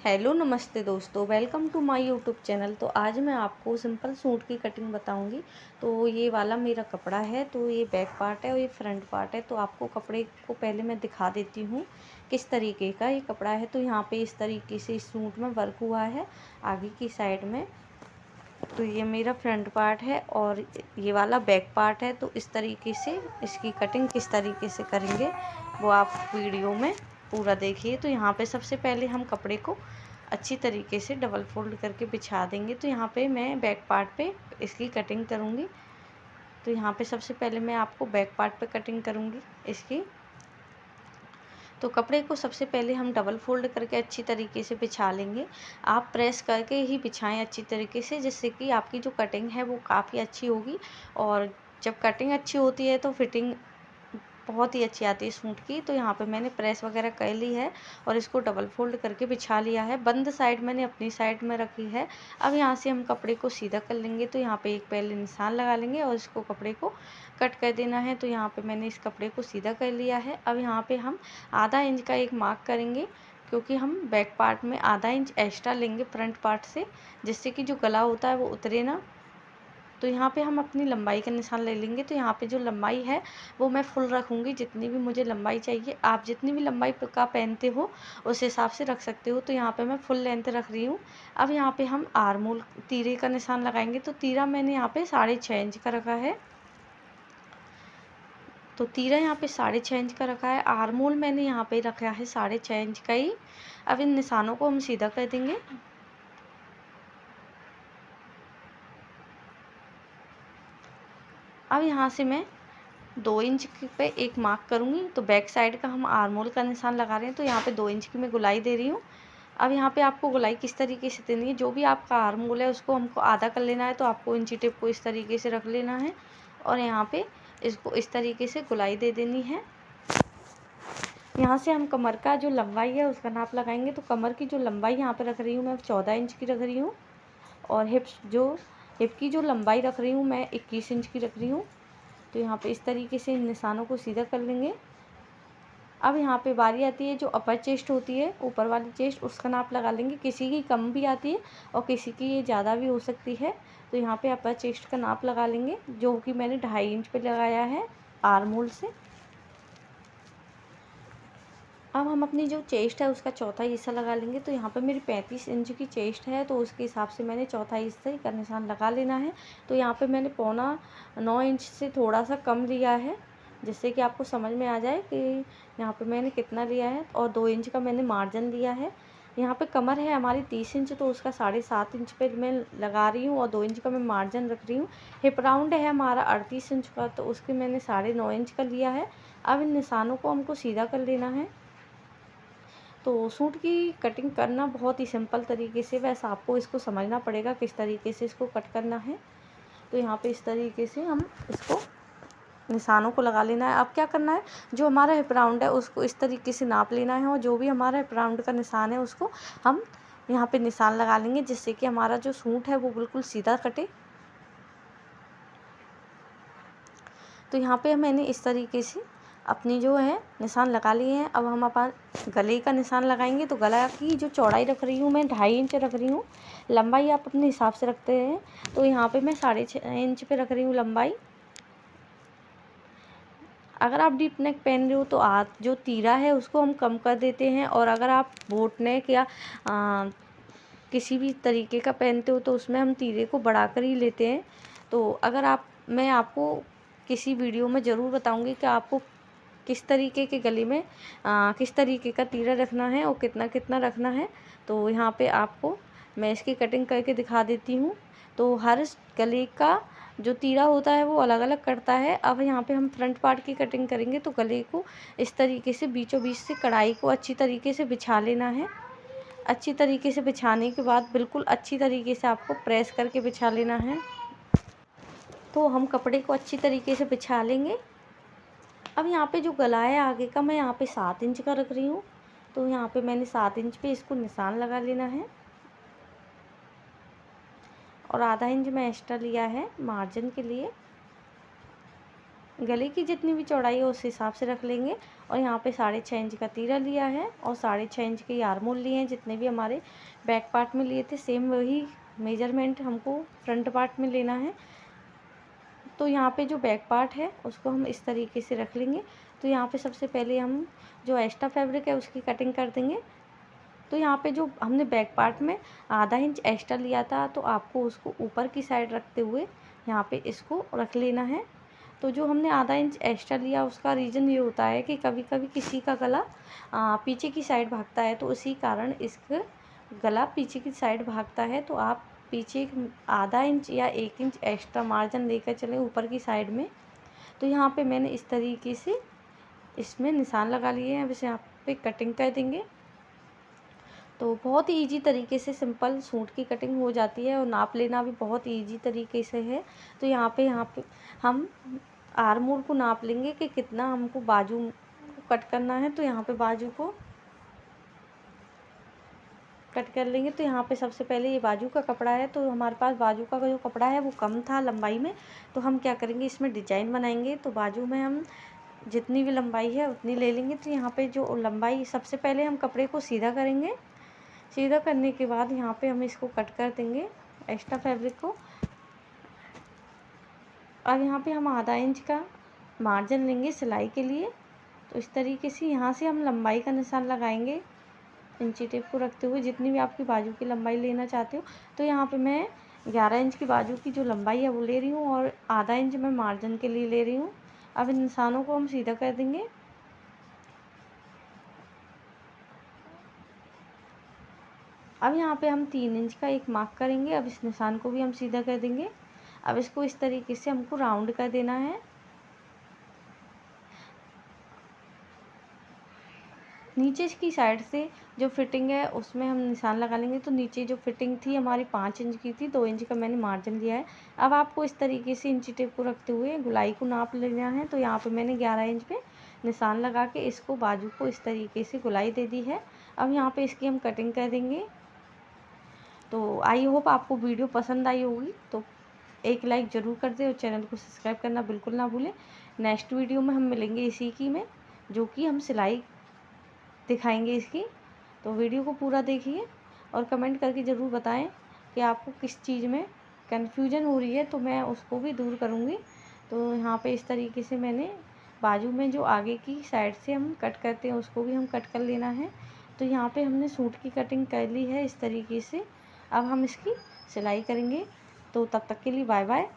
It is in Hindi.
हेलो नमस्ते दोस्तों, welcome to my YouTube channel. तो आज मैं आपको सिंपल सूट की कटिंग बताऊंगी। तो ये वाला मेरा कपड़ा है, तो ये बैक पार्ट है और ये फ्रंट पार्ट है। तो आपको कपड़े को पहले मैं दिखा देती हूँ किस तरीके का ये कपड़ा है। तो यहाँ पे इस तरीके से इस सूट में वर्क हुआ है आगे की साइड में। तो ये मेरा फ्रंट पार्ट है और ये वाला बैक पार्ट है। तो इस तरीके से इसकी कटिंग किस तरीके से करेंगे वो आप वीडियो में पूरा देखिए। तो यहाँ पे सबसे पहले हम कपड़े को अच्छी तरीके से डबल फोल्ड करके बिछा देंगे। तो यहाँ पे मैं बैक पार्ट पे इसकी कटिंग करूँगी। तो यहाँ पे सबसे पहले मैं आपको बैक पार्ट पे कटिंग करूँगी इसकी। तो कपड़े को सबसे पहले हम डबल फोल्ड करके अच्छी तरीके से बिछा लेंगे। आप प्रेस करके ही बिछाएं अच्छी तरीके से, जिससे कि आपकी जो कटिंग है वो काफ़ी अच्छी होगी। और जब कटिंग अच्छी होती है तो फिटिंग बहुत ही अच्छी आती है सूट की। तो यहाँ पे मैंने प्रेस वगैरह कर ली है और इसको डबल फोल्ड करके बिछा लिया है। बंद साइड मैंने अपनी साइड में रखी है। अब यहाँ से हम कपड़े को सीधा कर लेंगे। तो यहाँ पे एक पहले निशान लगा लेंगे और इसको कपड़े को कट कर देना है। तो यहाँ पे मैंने इस कपड़े को सीधा कर लिया है। अब यहाँ पे हम आधा इंच का एक मार्क करेंगे, क्योंकि हम बैक पार्ट में आधा इंच एक्स्ट्रा लेंगे फ्रंट पार्ट से, जिससे कि जो गला होता है वो उतरे ना। तो यहाँ पे हम अपनी लंबाई का निशान ले लेंगे। तो यहाँ पे जो लंबाई है वो मैं फुल रखूँगी, जितनी भी मुझे लंबाई चाहिए। आप जितनी भी लंबाई का पहनते हो उस हिसाब से रख सकते हो। तो यहाँ पे मैं फुल लेंथ रख रही हूँ। अब यहाँ पे हम आर्म होल तीरे का निशान लगाएंगे। तो तीरा मैंने यहाँ पे 6.5 इंच का रखा है। तो तीरा यहाँ पे 6.5 इंच का रखा है। आर्म होल मैंने यहाँ पे रखा है 6.5 इंच का ही। अब इन निशानों को हम सीधा कर देंगे। अब यहाँ से मैं 2 इंच पे एक मार्क करूँगी। तो बैक साइड का हम आर्म होल का निशान लगा रहे हैं। तो यहाँ पे 2 इंच की मैं गोलाई दे रही हूँ। अब यहाँ पे आपको गोलाई किस तरीके से देनी है, जो भी आपका आर्म होल है उसको हमको आधा कर लेना है। तो आपको इंची टेप को इस तरीके से रख लेना है और यहाँ पे इसको इस तरीके से गोलाई दे देनी है। यहाँ से हम कमर का जो लंबाई है उसका नाप लगाएंगे। तो कमर की जो लंबाई यहाँ पे रख रही हूँ मैं 14 इंच की रख रही हूँ। और हिप की जो लंबाई रख रही हूँ मैं 21 इंच की रख रही हूँ। तो यहाँ पे इस तरीके से इन निशानों को सीधा कर लेंगे। अब यहाँ पे बारी आती है जो अपर चेस्ट होती है, ऊपर वाली चेस्ट, उसका नाप लगा लेंगे। किसी की कम भी आती है और किसी की ये ज़्यादा भी हो सकती है। तो यहाँ पे अपर चेस्ट का नाप लगा लेंगे, जो कि मैंने 2.5 इंच पे लगाया है आर्म होल से। अब हम अपनी जो चेस्ट है उसका चौथा हिस्सा लगा लेंगे। तो यहाँ पे मेरी 35 इंच की चेस्ट है, तो उसके हिसाब से मैंने चौथा हिस्से का निशान लगा लेना है। तो यहाँ पे मैंने 9.25 इंच से थोड़ा सा कम लिया है, जिससे कि आपको समझ में आ जाए कि यहाँ पे मैंने कितना लिया है। और 2 इंच का मैंने मार्जिन लिया है। यहाँ पे कमर है हमारी 30 इंच, तो उसका 7.5 इंच पे मैं लगा रही हूँ और 2 इंच का मैं मार्जिन रख रही हूँ। हिप राउंड है हमारा 38 इंच का, तो उसके मैंने 9.5 इंच का लिया है। अब इन निशानों को हमको सीधा कर लेना है। तो सूट की कटिंग करना बहुत ही सिंपल तरीके से, वैसे आपको इसको समझना पड़ेगा किस तरीके से इसको कट करना है। तो यहाँ पे इस तरीके से हम इसको निशानों को लगा लेना है। अब क्या करना है, जो हमारा हिप राउंड है उसको इस तरीके से नाप लेना है और जो भी हमारा हिप राउंड का निशान है उसको हम यहाँ पे निशान लगा लेंगे, जिससे कि हमारा जो सूट है वो बिल्कुल सीधा कटे। तो यहाँ पे मैंने इस तरीके से अपनी जो है निशान लगा लिए हैं। अब हम अपन गले का निशान लगाएंगे। तो गला की जो चौड़ाई रख रही हूँ मैं 2.5 इंच रख रही हूँ। लंबाई आप अपने हिसाब से रखते हैं। तो यहाँ पे मैं 6.5 इंच पे रख रही हूँ लंबाई। अगर आप डीप नेक पहन रहे हो तो जो तीरा है उसको हम कम कर देते हैं, और अगर आप बोट नेक या किसी भी तरीके का पहनते हो तो उसमें हम तीरे को बढ़ाकर ही लेते हैं। तो मैं आपको किसी वीडियो में ज़रूर बताऊंगी कि आपको किस तरीके के गले में किस तरीके का तीरा रखना है और कितना कितना रखना है। तो यहाँ पे आपको मैं इसकी कटिंग करके दिखा देती हूँ। तो हर गले का जो तीरा होता है वो अलग अलग करता है। अब यहाँ पे हम फ्रंट पार्ट की कटिंग करेंगे। तो गले को इस तरीके से बीचों बीच से कढ़ाई को अच्छी तरीके से बिछा लेना है। अच्छी तरीके से बिछाने के बाद बिल्कुल अच्छी तरीके से आपको प्रेस करके बिछा लेना है। तो हम कपड़े को अच्छी तरीके से बिछा लेंगे। अब यहाँ पे जो गला है आगे का मैं यहाँ पे 7 इंच का रख रही हूँ। तो यहाँ पे मैंने 7 इंच पे इसको निशान लगा लेना है और आधा इंच मैं एक्स्ट्रा लिया है मार्जिन के लिए। गले की जितनी भी चौड़ाई है उस हिसाब से रख लेंगे। और यहाँ पे 6.5 इंच का तीरा लिया है और 6.5 इंच के आर्मोल लिए हैं, जितने भी हमारे बैक पार्ट में लिए थे सेम वही मेजरमेंट हमको फ्रंट पार्ट में लेना है। तो यहाँ पे जो बैक पार्ट है उसको हम इस तरीके से रख लेंगे। तो यहाँ पे सबसे पहले हम जो एक्स्ट्रा फैब्रिक है उसकी कटिंग कर देंगे। तो यहाँ पे जो हमने बैक पार्ट में आधा इंच एक्स्ट्रा लिया था, तो आपको उसको ऊपर की साइड रखते हुए यहाँ पे इसको रख लेना है। तो जो हमने आधा इंच एक्स्ट्रा लिया उसका रीज़न ये होता है कि कभी कभी किसी का गला पीछे की साइड भागता है, तो उसी कारण इसका गला पीछे की साइड भागता है। तो आप पीछे आधा इंच या 1 इंच एक्स्ट्रा मार्जिन लेकर चलें ऊपर की साइड में। तो यहाँ पे मैंने इस तरीके से इसमें निशान लगा लिए हैं। अब इसे यहाँ पे कटिंग कर देंगे। तो बहुत ही ईजी तरीके से सिंपल सूट की कटिंग हो जाती है और नाप लेना भी बहुत ईजी तरीके से है। तो यहाँ पे हम आर्म होल को नाप लेंगे कि कितना हमको बाजू को कट करना है। तो यहाँ पे बाजू को कट कर लेंगे। तो यहाँ पे सबसे पहले ये बाजू का कपड़ा है, तो हमारे पास बाजू का जो कपड़ा है वो कम था लंबाई में। तो हम क्या करेंगे, इसमें डिजाइन बनाएंगे। तो बाजू में हम जितनी भी लंबाई है उतनी ले लेंगे। तो यहाँ पे जो लंबाई, सबसे पहले हम कपड़े को सीधा करेंगे। सीधा करने के बाद यहाँ पे हम इसको कट कर देंगे एक्स्ट्रा फैब्रिक को। अब यहाँ पे हम आधा इंच का मार्जिन लेंगे सिलाई के लिए। तो इस तरीके से यहाँ से हम लंबाई का निशान लगाएंगे इंची टेप को रखते हुए, जितनी भी आपकी बाजू की लंबाई लेना चाहते हो। तो यहाँ पे मैं 11 इंच की बाजू की जो लंबाई है वो ले रही हूँ और आधा इंच मैं मार्जिन के लिए ले रही हूँ। अब इन निशानों को हम सीधा कर देंगे। अब यहाँ पे हम 3 इंच का एक मार्क करेंगे। अब इस निशान को भी हम सीधा कर देंगे। अब इसको इस तरीके से हमको राउंड कर देना है। नीचे की साइड से जो फिटिंग है उसमें हम निशान लगा लेंगे। तो नीचे जो फिटिंग थी हमारी 5 इंच की थी, 2 इंच का मैंने मार्जिन लिया है। अब आपको इस तरीके से इंची टेप को रखते हुए गुलाई को नाप लेना है। तो यहाँ पे मैंने 11 इंच पे निशान लगा के इसको बाजू को इस तरीके से गुलाई दे दी है। अब यहाँ पे इसकी हम कटिंग कर देंगे। तो आई होप आपको वीडियो पसंद आई होगी। तो एक लाइक ज़रूर कर दे और चैनल को सब्सक्राइब करना बिल्कुल ना भूलें। नेक्स्ट वीडियो में हम मिलेंगे इसी की में, जो कि हम सिलाई दिखाएंगे इसकी। तो वीडियो को पूरा देखिए और कमेंट करके ज़रूर बताएं कि आपको किस चीज़ में कन्फ्यूजन हो रही है, तो मैं उसको भी दूर करूँगी। तो यहाँ पे इस तरीके से मैंने बाजू में जो आगे की साइड से हम कट करते हैं उसको भी हम कट कर लेना है। तो यहाँ पे हमने सूट की कटिंग कर ली है इस तरीके से। अब हम इसकी सिलाई करेंगे। तो तब तक के लिए बाय बाय।